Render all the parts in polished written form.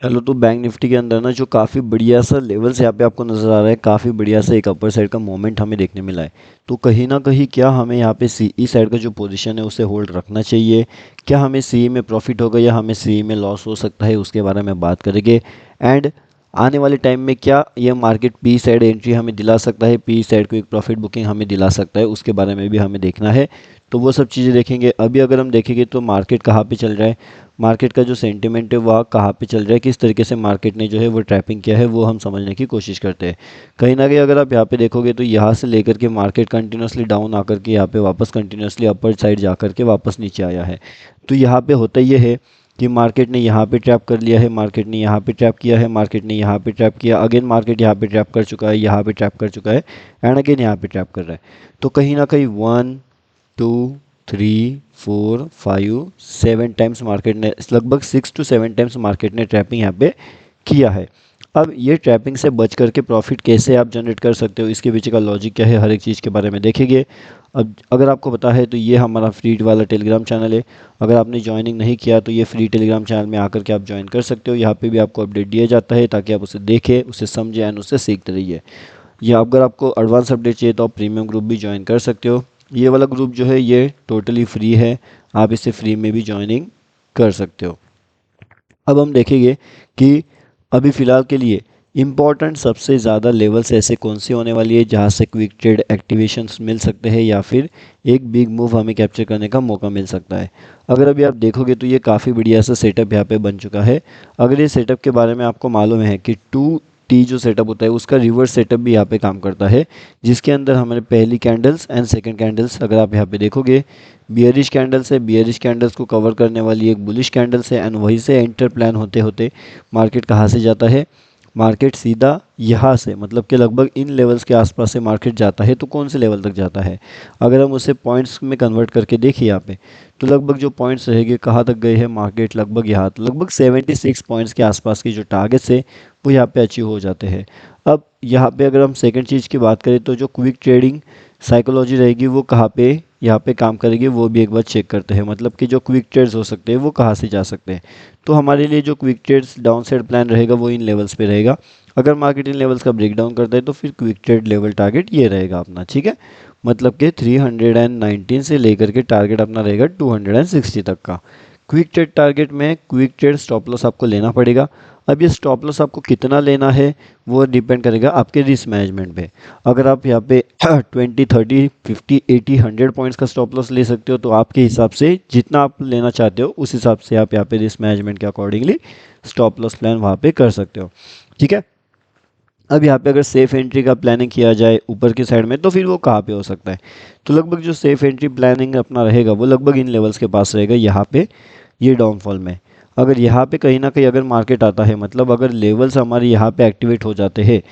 Hello. तो bank Nifty के अंदर ना जो काफ़ी बढ़िया सा लेवल्स यहाँ पे आपको नज़र आ रहा है, काफ़ी बढ़िया सा एक अपर साइड का मोमेंट हमें देखने मिला है। तो कहीं ना कहीं क्या हमें यहाँ पे सीई साइड का जो पोजीशन है उसे होल्ड रखना चाहिए? क्या हमें सीई में प्रॉफिट होगा या हमें सीई में लॉस हो सकता है, उसके बारे में बात करेंगे। एंड आने वाले टाइम में क्या यह मार्केट पी साइड एंट्री हमें दिला सकता है, पी साइड को एक प्रॉफिट बुकिंग हमें दिला सकता है, उसके बारे में भी हमें देखना है। तो वो सब चीज़ें देखेंगे। अभी अगर हम देखेंगे तो मार्केट कहाँ पे चल रहा है, मार्केट का जो सेंटिमेंट है वह कहाँ पे चल रहा है, किस तरीके से मार्केट ने जो है वो ट्रैपिंग किया है, वो हम समझने की कोशिश करते हैं। कहीं ना कहीं अगर आप यहाँ पे देखोगे तो यहाँ से लेकर के मार्केट कंटिन्यूसली डाउन आकर के यहाँ पे वापस कंटिन्यूसली अपर साइड जा कर के वापस नीचे आया है। तो यहाँ पे होता ये है कि मार्केट ने यहाँ पे ट्रैप कर लिया है, मार्केट ने यहाँ पे ट्रैप किया है, मार्केट ने यहाँ पे ट्रैप किया, अगेन मार्केट यहाँ पे ट्रैप कर चुका है, यहाँ पे ट्रैप कर चुका है, एंड अगेन यहाँ पे ट्रैप कर रहा है। तो कहीं ना कहीं 1 2 3 4 5 7 टाइम्स मार्केट ने, लगभग 6 to 7 टाइम्स मार्केट ने ट्रैपिंग यहाँ पे किया है। अब ये ट्रैपिंग से बच करके प्रॉफिट कैसे आप जनरेट कर सकते हो, इसके पीछे का लॉजिक क्या है, हर एक चीज़ के बारे में देखेंगे। अब अगर आपको पता है तो ये हमारा फ्री वाला टेलीग्राम चैनल है। अगर आपने ज्वाइनिंग नहीं किया तो ये फ्री टेलीग्राम चैनल में आकर के आप ज्वाइन कर सकते हो। यहाँ पे भी आपको अपडेट दिया जाता है ताकि आप उसे देखें, उसे समझें एंड उससे सीखते रहिए। या अगर आपको एडवांस अपडेट चाहिए तो आप प्रीमियम ग्रुप भी ज्वाइन कर सकते हो। ये वाला ग्रुप जो है ये टोटली फ्री है, आप इसे फ्री में भी ज्वाइनिंग कर सकते हो। अब हम देखेंगे कि अभी फ़िलहाल के लिए इम्पॉर्टेंट सबसे ज़्यादा लेवल्स ऐसे कौन से होने वाली है जहाँ से क्विक ट्रेड एक्टिवेशंस मिल सकते हैं या फिर एक बिग मूव हमें कैप्चर करने का मौका मिल सकता है। अगर अभी आप देखोगे तो ये काफ़ी बढ़िया सा सेटअप यहाँ पे बन चुका है। अगर ये सेटअप के बारे में आपको मालूम है कि 2T जो सेटअप होता है उसका रिवर्स सेटअप भी यहाँ पे काम करता है, जिसके अंदर हमारे पहली कैंडल्स एंड सेकंड कैंडल्स, अगर आप यहाँ पे देखोगे बियरिश कैंडल्स है, बियरिश कैंडल्स को कवर करने वाली एक बुलिश कैंडल्स है, एंड वहीं से एंटर प्लान होते होते मार्केट कहाँ से जाता है, मार्केट सीधा यहाँ से, मतलब कि लगभग इन लेवल्स के आसपास से मार्केट जाता है। तो कौन से लेवल तक जाता है, अगर हम उसे पॉइंट्स में कन्वर्ट करके देखिए यहाँ पे, तो लगभग जो पॉइंट्स रहेंगे कहाँ तक गए हैं मार्केट, लगभग यहाँ लगभग 76 पॉइंट्स के आसपास की जो टारगेट्स है वो यहाँ पे अचीव हो जाते हैं। अब यहाँ पे अगर हम सेकंड चीज़ की बात करें तो जो क्विक ट्रेडिंग साइकोलॉजी रहेगी वो कहाँ पे यहाँ पे काम करेगी, वो भी एक बार चेक करते हैं। मतलब कि जो क्विक ट्रेड्स हो सकते हैं वो कहाँ से जा सकते हैं। तो हमारे लिए जो quick trades downside plan रहेगा वो इन लेवल्स पे रहेगा। अगर मार्केट इन लेवल्स का ब्रेक डाउन करता है तो फिर क्विक ट्रेड लेवल टारगेट ये रहेगा अपना, ठीक है। मतलब कि 319 से लेकर के टारगेट अपना रहेगा 260 तक का। क्विक ट्रेड टारगेट में क्विक ट्रेड स्टॉप लॉस आपको लेना पड़ेगा। अब ये स्टॉप लॉस आपको कितना लेना है वो डिपेंड करेगा आपके रिस्क मैनेजमेंट पे। अगर आप यहाँ पे 20 30 50 80 100 पॉइंट्स का स्टॉप लॉस ले सकते हो तो आपके हिसाब से जितना आप लेना चाहते हो उस हिसाब से आप यहाँ पे रिस्क मैनेजमेंट के अकॉर्डिंगली स्टॉप लॉस प्लान वहाँ पे कर सकते हो, ठीक है। अब यहाँ पे अगर सेफ एंट्री का प्लानिंग किया जाए ऊपर की साइड में तो फिर वो कहाँ पे हो सकता है, तो लगभग जो सेफ एंट्री प्लानिंग अपना रहेगा वो लगभग इन लेवल्स के पास रहेगा, यहाँ पे ये डाउनफॉल में। अगर यहाँ पे कहीं ना कहीं अगर मार्केट आता है, मतलब अगर लेवल्स हमारे यहाँ पे एक्टिवेट हो जाते हैं,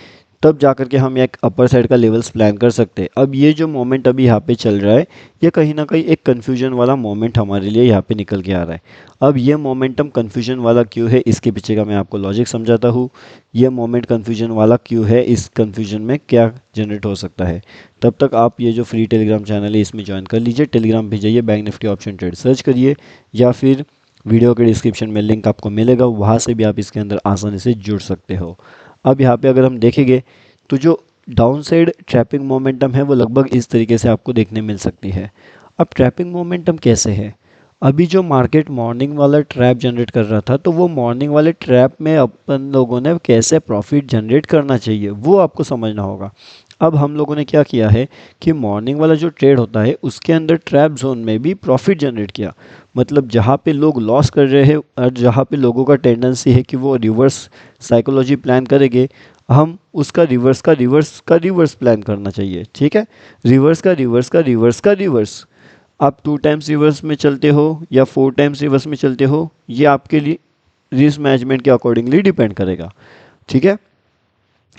तब जा कर के हम एक अपर साइड का लेवल्स प्लान कर सकते हैं। अब ये जो मोमेंट अभी यहाँ पे चल रहा है ये कहीं ना कहीं एक कन्फ्यूजन वाला मोमेंट हमारे लिए यहाँ पे निकल के आ रहा है। अब ये मोमेंटम कन्फ्यूजन वाला क्यों है, इसके पीछे का मैं आपको लॉजिक समझाता हूँ। ये मोमेंट कन्फ्यूजन वाला क्यों है, इस कन्फ्यूजन में क्या जनरेट हो सकता है। तब तक आप ये जो फ्री टेलीग्राम चैनल है इसमें ज्वाइन कर लीजिए। टेलीग्राम पे जाइए, bank Nifty option trade search करिए, या फिर वीडियो के डिस्क्रिप्शन में लिंक आपको मिलेगा, वहाँ से भी आप इसके अंदर आसानी से जुड़ सकते हो। अब यहाँ पे अगर हम देखेंगे तो जो डाउन साइड ट्रैपिंग मोमेंटम है वो लगभग इस तरीके से आपको देखने मिल सकती है। अब ट्रैपिंग मोमेंटम कैसे है, अभी जो मार्केट मॉर्निंग वाला ट्रैप जनरेट कर रहा था तो वो मॉर्निंग वाले ट्रैप में अपन लोगों ने कैसे प्रॉफिट जनरेट करना चाहिए वो आपको समझना होगा। अब हम लोगों ने क्या किया है कि मॉर्निंग वाला जो ट्रेड होता है उसके अंदर ट्रैप जोन में भी प्रॉफिट जनरेट किया। मतलब जहाँ पे लोग लॉस कर रहे हैं और जहाँ पे लोगों का टेंडेंसी है कि वो रिवर्स साइकोलॉजी प्लान करेंगे, हम उसका रिवर्स प्लान करना चाहिए, ठीक है। रिवर्स। आप 2 टाइम्स रिवर्स में चलते हो या 4 टाइम्स रिवर्स में चलते हो, ये आपके लिए रिस्क मैनेजमेंट के अकॉर्डिंगली डिपेंड करेगा, ठीक है।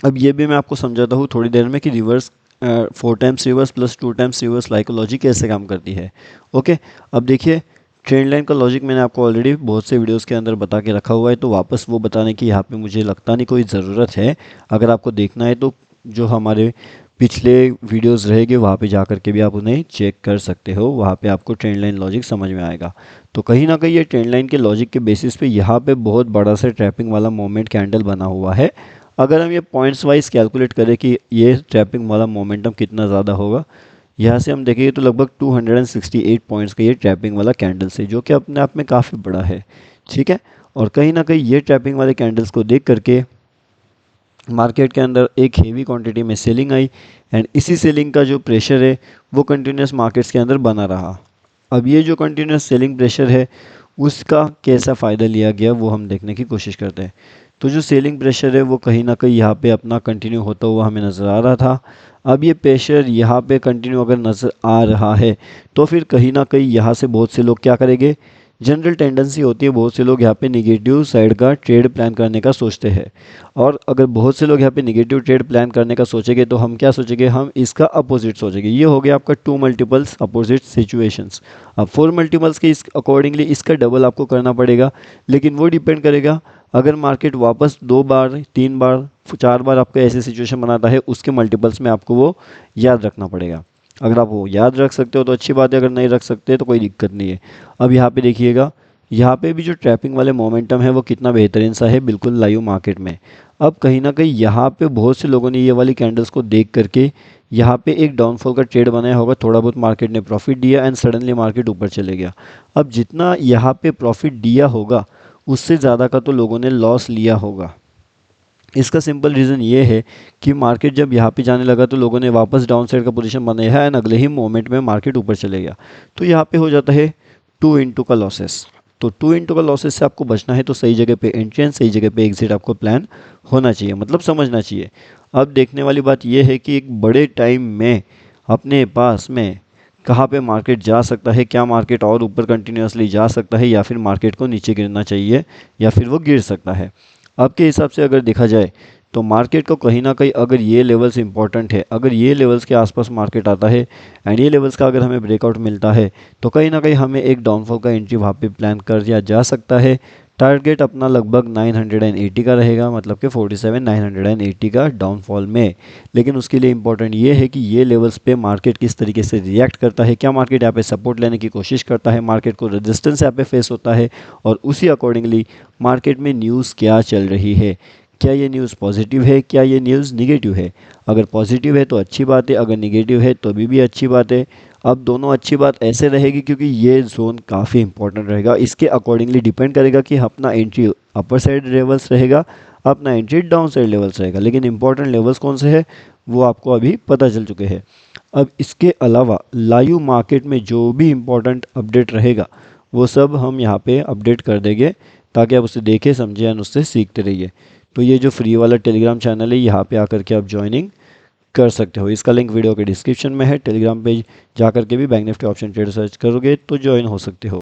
अब ये भी मैं आपको समझाता हूँ थोड़ी देर में कि reverse 4 times reverse plus 2 times reverse psychology कैसे काम करती है। ओके, अब देखिए ट्रेंड लाइन का लॉजिक मैंने आपको ऑलरेडी बहुत से वीडियोस के अंदर बता के रखा हुआ है, तो वापस वो बताने की यहाँ पे मुझे लगता नहीं कोई ज़रूरत है। अगर आपको देखना है तो जो हमारे पिछले वीडियोस रहेंगे, वहाँ पे जा कर के भी आप उन्हें चेक कर सकते हो, वहाँ पे आपको ट्रेंड लाइन लॉजिक समझ में आएगा। तो कहीं ना कहीं ये ट्रेंड लाइन के लॉजिक के बेसिस पे यहाँ पे बहुत बड़ा सा ट्रैपिंग वाला मोमेंट कैंडल बना हुआ है। अगर हम ये पॉइंट्स वाइज कैलकुलेट करें कि ये ट्रैपिंग वाला मोमेंटम कितना ज़्यादा होगा, यहाँ से हम देखेंगे तो लगभग 268 पॉइंट्स का ये ट्रैपिंग वाला कैंडल्स है, जो कि अपने आप में काफ़ी बड़ा है। ठीक है, और कहीं ना कहीं ये ट्रैपिंग वाले कैंडल्स को देख करके मार्केट के अंदर एक हेवी क्वांटिटी में सेलिंग आई, एंड इसी सेलिंग का जो प्रेशर है वो कंटिन्यूस मार्केट्स के अंदर बना रहा। अब ये जो कंटिन्यूस सेलिंग प्रेशर है उसका कैसा फ़ायदा लिया गया वो हम देखने की कोशिश करते हैं। तो जो सेलिंग प्रेशर है वो कहीं ना कहीं यहाँ पे अपना कंटिन्यू होता हुआ हमें नज़र आ रहा था। अब ये प्रेशर यहाँ पे कंटिन्यू अगर नज़र आ रहा है तो फिर कहीं ना कहीं यहाँ से बहुत से लोग क्या करेंगे, जनरल टेंडेंसी होती है बहुत से लोग यहाँ पे निगेटिव साइड का ट्रेड प्लान करने का सोचते हैं। और अगर बहुत से लोग यहाँ पे निगेटिव ट्रेड प्लान करने का सोचेंगे तो हम क्या सोचेंगे, हम इसका अपोजिट सोचेंगे। ये हो गया आपका 2 मल्टीपल्स अपोजिट सिचुएशंस। अब 4 मल्टीपल्स के इस अकॉर्डिंगली इसका डबल आपको करना पड़ेगा, लेकिन वो डिपेंड करेगा अगर मार्केट वापस 2 बार 3 बार 4 बार आपका ऐसे सिचुएशन बनाता है, उसके मल्टीपल्स में आपको वो याद रखना पड़ेगा। अगर आप वो याद रख सकते हो तो अच्छी बात है, अगर नहीं रख सकते तो कोई दिक्कत नहीं है। अब यहाँ पे देखिएगा, यहाँ पे भी जो ट्रैपिंग वाले मोमेंटम है वो कितना बेहतरीन सा है बिल्कुल लाइव मार्केट में। अब कहीं ना कहीं यहाँ पे बहुत से लोगों ने ये वाली कैंडल्स को देख करके यहाँ पे एक डाउनफॉल का ट्रेड बनाया होगा, थोड़ा बहुत मार्केट ने प्रॉफिट दिया एंड सडनली मार्केट ऊपर चले गया। अब जितना यहाँ पे प्रॉफिट दिया होगा उससे ज़्यादा का तो लोगों ने लॉस लिया होगा। इसका सिंपल रीज़न ये है कि मार्केट जब यहाँ पे जाने लगा तो लोगों ने वापस डाउन साइड का पोजीशन बनाया है एंड अगले ही मोमेंट में मार्केट ऊपर चले गया। तो यहाँ पे हो जाता है 2 इंटू का लॉसेस। तो 2 इंटू का लॉसेस से आपको बचना है तो सही जगह पे एंट्री एंड सही जगह पे एग्जिट आपको प्लान होना चाहिए, मतलब समझना चाहिए। अब देखने वाली बात यह है कि एक बड़े टाइम में अपने पास में कहाँ पे मार्केट जा सकता है, क्या मार्केट और ऊपर कंटिन्यूसली जा सकता है या फिर मार्केट को नीचे गिरना चाहिए या फिर वो गिर सकता है। आपके हिसाब से अगर देखा जाए तो मार्केट को कहीं ना कहीं अगर ये लेवल्स इंपॉर्टेंट है, अगर ये लेवल्स के आसपास मार्केट आता है एंड ये लेवल्स का अगर हमें ब्रेकआउट मिलता है तो कहीं ना कहीं हमें एक डाउनफॉल का एंट्री वहाँ पे प्लान कर दिया जा सकता है। टारगेट अपना लगभग 980 का रहेगा, मतलब कि 47 980 का डाउनफॉल में। लेकिन उसके लिए इंपॉर्टेंट ये है कि ये लेवल्स पे मार्केट किस तरीके से रिएक्ट करता है, क्या मार्केट यहाँ पे सपोर्ट लेने की कोशिश करता है, मार्केट को रेजिस्टेंस यहाँ पे फेस होता है, और उसी अकॉर्डिंगली मार्केट में न्यूज़ क्या चल रही है, क्या ये न्यूज़ पॉजिटिव है, क्या ये न्यूज़ निगेटिव है। अगर पॉजिटिव है तो अच्छी बात है, अगर निगेटिव है तो भी अच्छी बात है। अब दोनों अच्छी बात ऐसे रहेगी क्योंकि ये जोन काफ़ी इंपॉर्टेंट रहेगा, इसके अकॉर्डिंगली डिपेंड करेगा कि अपना एंट्री अपर साइड लेवल्स रहेगा, अपना एंट्री डाउन साइड लेवल्स रहेगा। लेकिन इंपॉर्टेंट लेवल्स कौन से हैं वो आपको अभी पता चल चुके हैं। अब इसके अलावा लाइव मार्केट में जो भी इम्पोर्टेंट अपडेट रहेगा वो सब हम यहाँ पे अपडेट कर देंगे ताकि आप उसे देखें समझें और उससे सीखते रहिए। तो ये जो फ्री वाला टेलीग्राम चैनल है यहाँ पे आकर के आप ज्वाइनिंग कर सकते हो, इसका लिंक वीडियो के डिस्क्रिप्शन में है। टेलीग्राम पेज जा कर के भी bank Nifty option trade search करोगे तो ज्वाइन हो सकते हो।